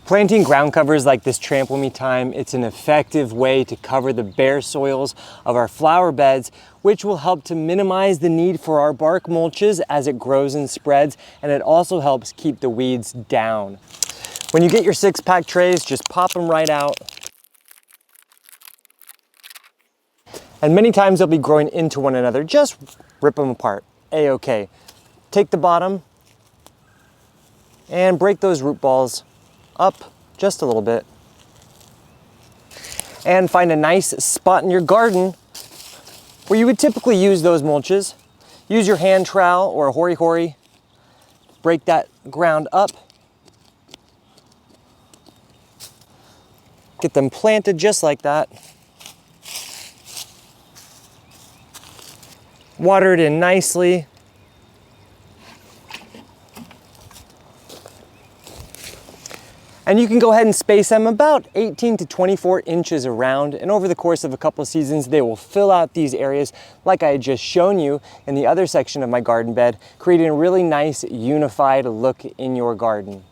Planting ground covers like this Trample Me Thyme, it's an effective way to cover the bare soils of our flower beds, which will help to minimize the need for our bark mulches as it grows and spreads, and it also helps keep the weeds down. When you get your 6-pack trays, just pop them right out. And many times they'll be growing into one another. Just rip them apart, A-okay. Take the bottom and break those root balls up just a little bit. And find a nice spot in your garden where you would typically use those mulches. Use your hand trowel or a hori-hori. Break that ground up. Get them planted just like that. Water it in nicely. And you can go ahead and space them about 18 to 24 inches around, and over the course of a couple of seasons they will fill out these areas like I had just shown you in the other section of my garden bed, creating a really nice unified look in your garden.